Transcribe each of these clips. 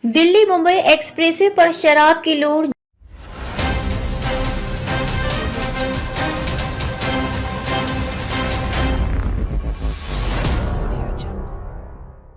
Delhi Mumbai expressway पर शराब की लूट।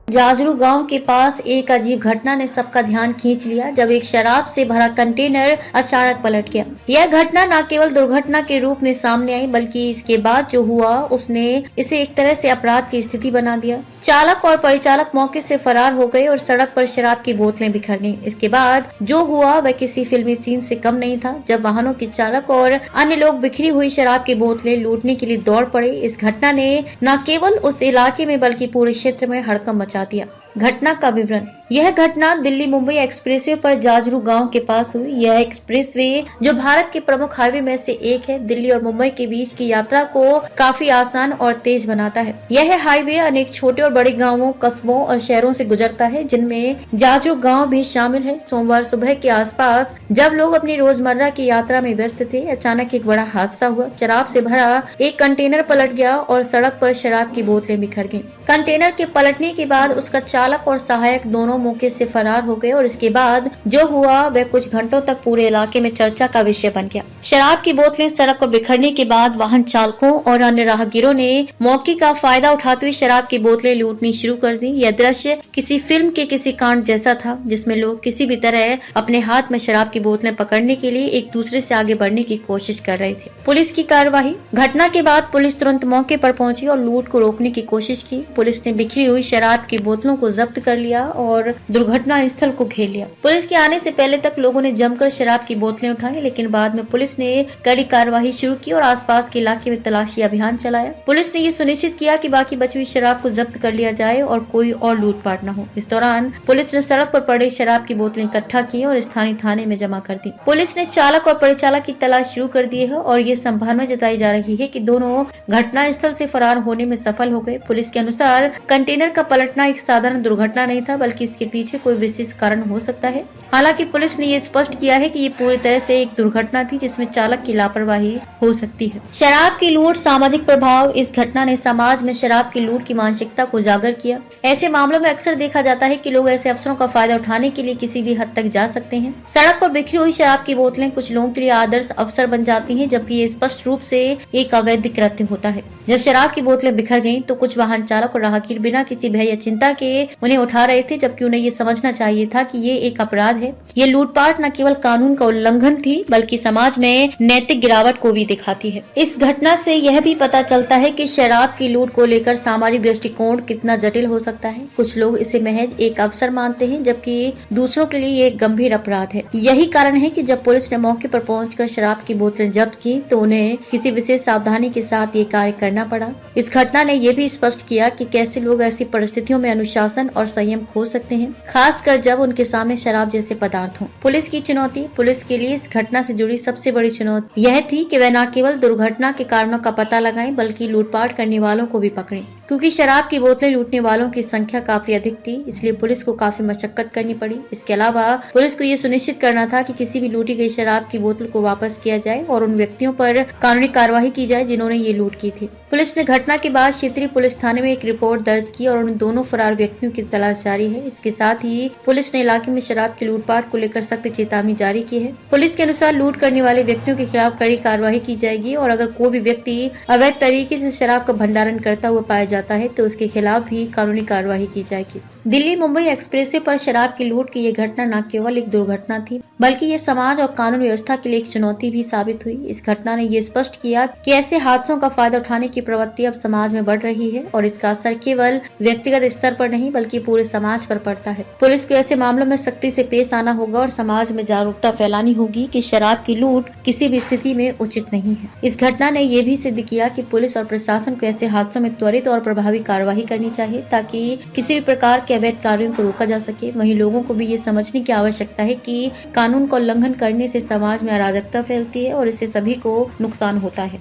जाजरू गांव के पास एक अजीब घटना ने सबका ध्यान खींच लिया जब एक शराब से भरा कंटेनर अचानक पलट गया। यह घटना न केवल दुर्घटना के रूप में सामने आई बल्कि इसके बाद जो हुआ उसने इसे एक तरह से अपराध की स्थिति बना दिया। चालक और परिचालक मौके से फरार हो गए और सड़क पर शराब की बोतलें बिखर गईं। इसके बाद जो हुआ वह किसी फिल्मी सीन से कम नहीं था, जब वाहनों के चालक और अन्य लोग बिखरी हुई शराब की बोतलें लूटने के लिए दौड़ पड़े। इस घटना ने न केवल उस इलाके में बल्कि पूरे क्षेत्र में हड़कंप मचा दिया। घटना का विवरण। यह घटना दिल्ली मुंबई एक्सप्रेसवे पर जाजरू गांव के पास हुई। यह एक्सप्रेसवे जो भारत के प्रमुख हाईवे में से एक है, दिल्ली और मुंबई के बीच की यात्रा को काफी आसान और तेज बनाता है। यह हाईवे अनेक छोटे और बड़े गांवों, कस्बों और शहरों से गुजरता है, जिनमें जाजरू गांव भी शामिल है। सोमवार सुबह के आसपास जब लोग अपनी रोजमर्रा की यात्रा में व्यस्त थे, अचानक एक बड़ा हादसा हुआ। शराब से भरा एक कंटेनर पलट गया और सड़क पर शराब की बोतलें बिखर गईं। कंटेनर के पलटने के बाद उसका चालक और सहायक दोनों मौके से फरार हो गए और इसके बाद जो हुआ वह कुछ घंटों तक पूरे इलाके में चर्चा का विषय बन गया। शराब की बोतलें सड़क पर बिखरने के बाद वाहन चालकों और अन्य राहगीरों ने मौके का फायदा उठाते हुए शराब की बोतलें लूटनी शुरू कर दी। यह दृश्य किसी फिल्म के किसी कांड जैसा था, जिसमें लोग किसी भी तरह अपने हाथ में शराब की बोतलें पकड़ने के लिए एक दूसरे से आगे बढ़ने की कोशिश कर रहे थे। पुलिस की कार्यवाही। घटना के बाद पुलिस तुरंत मौके पर पहुंची और लूट को रोकने की कोशिश की। पुलिस ने बिखरी हुई शराब की बोतलों को जब्त कर लिया और दुर्घटना स्थल को घेर लिया। पुलिस के आने से पहले तक लोगों ने जमकर शराब की बोतलें उठाई, लेकिन बाद में पुलिस ने कड़ी कार्यवाही शुरू की और आसपास के इलाके में तलाशी अभियान चलाया। पुलिस ने ये सुनिश्चित किया कि बाकी बची हुई शराब को जब्त कर लिया जाए और कोई और लूटपाट न हो। इस दौरान पुलिस ने सड़क पर पड़े शराब की बोतलें इकट्ठा की और स्थानीय थाने में जमा कर दी। पुलिस ने चालक और परिचालक की तलाश शुरू कर दी है और ये संभावना जताई जा रही है कि दोनों घटना स्थल से फरार होने में सफल हो गए। पुलिस के अनुसार कंटेनर का पलटना एक साधारण दुर्घटना नहीं था, बल्कि इसके पीछे कोई विशेष कारण हो सकता है। हालांकि पुलिस ने ये स्पष्ट किया है कि ये पूरी तरह से एक दुर्घटना थी जिसमें चालक की लापरवाही हो सकती है। शराब की लूट, सामाजिक प्रभाव। इस घटना ने समाज में शराब की लूट की मानसिकता को उजागर किया। ऐसे मामलों में अक्सर देखा जाता है कि लोग ऐसे अवसरों का फायदा उठाने के लिए किसी भी हद तक जा सकते हैं। सड़क पर बिखरी हुई शराब की बोतलें कुछ लोगों के लिए आदर्श अवसर बन जाती हैं, जबकि ये स्पष्ट रूप से एक अवैध कृत्य होता है। जब शराब की बोतलें बिखर गईं, तो कुछ वाहन चालक और राहगीर बिना किसी भय या चिंता के उन्हें उठा रहे थे, जबकि उन्हें ये समझना चाहिए था कि ये एक अपराध है। ये लूटपाट न केवल कानून का उल्लंघन थी, बल्कि समाज में नैतिक गिरावट को भी दिखाती है। इस घटना से यह भी पता चलता है कि शराब की लूट को लेकर सामाजिक दृष्टिकोण कितना जटिल हो सकता है। कुछ लोग इसे महज एक अवसर मानते हैं, जबकि दूसरों के लिए ये एक गंभीर अपराध है। यही कारण है कि जब पुलिस ने मौके पर पहुंचकर शराब की बोतलें जब्त की, तो उन्हें किसी विशेष सावधानी के साथ ये कार्य करना पड़ा। इस घटना ने यह भी स्पष्ट किया कि कैसे लोग ऐसी परिस्थितियों में अनुशासन और संयम खो सकते हैं, खासकर जब उनके सामने शराब जैसे पदार्थ हों। पुलिस की चुनौती। पुलिस के लिए इस घटना से जुड़ी सबसे बड़ी चुनौती यह थी कि वह न केवल दुर्घटना के कारणों का पता लगाएं, बल्कि लूटपाट करने वालों को भी पकड़ें। क्योंकि शराब की बोतलें लूटने वालों की संख्या काफी अधिक थी, इसलिए पुलिस को काफी मशक्कत करनी पड़ी। इसके अलावा पुलिस को ये सुनिश्चित करना था कि किसी भी लूटी गई शराब की बोतल को वापस किया जाए और उन व्यक्तियों पर कानूनी कार्यवाही की जाए जिन्होंने ये लूट की थी। पुलिस ने घटना के बाद क्षेत्रीय पुलिस थाने में एक रिपोर्ट दर्ज की और उन दोनों फरार व्यक्तियों की तलाश जारी है। इसके साथ ही पुलिस ने इलाके में शराब की लूटपाट को लेकर सख्त चेतावनी जारी की है। पुलिस के अनुसार लूट करने वाले व्यक्तियों के खिलाफ कड़ी कार्रवाई की जाएगी और अगर कोई भी व्यक्ति अवैध तरीके से शराब का भंडारण करता हुआ पाया जाता है तो उसके खिलाफ भी कानूनी कार्यवाही की जाएगी। दिल्ली मुंबई एक्सप्रेसवे पर शराब की लूट की यह घटना न केवल एक दुर्घटना थी, बल्कि ये समाज और कानून व्यवस्था के लिए एक चुनौती भी साबित हुई। इस घटना ने ये स्पष्ट किया कि ऐसे हादसों का फायदा उठाने की प्रवृत्ति अब समाज में बढ़ रही है और इसका असर केवल व्यक्तिगत स्तर पर नहीं बल्कि पूरे समाज पर पड़ता है। पुलिस को ऐसे मामलों में सख्ती से पेश आना होगा और समाज में जागरूकता फैलानी होगी कि शराब की लूट किसी भी स्थिति में उचित नहीं है। इस घटना ने यह भी सिद्ध किया कि पुलिस और प्रशासन को ऐसे हादसों में त्वरित और प्रभावी कार्यवाही करनी चाहिए, ताकि किसी भी प्रकार के अवैध कार्यों को रोका जा सके। वहीं लोगों को भी ये समझने की आवश्यकता है कि कानून का उल्लंघन करने से समाज में अराजकता फैलती है और इससे सभी को नुकसान होता है।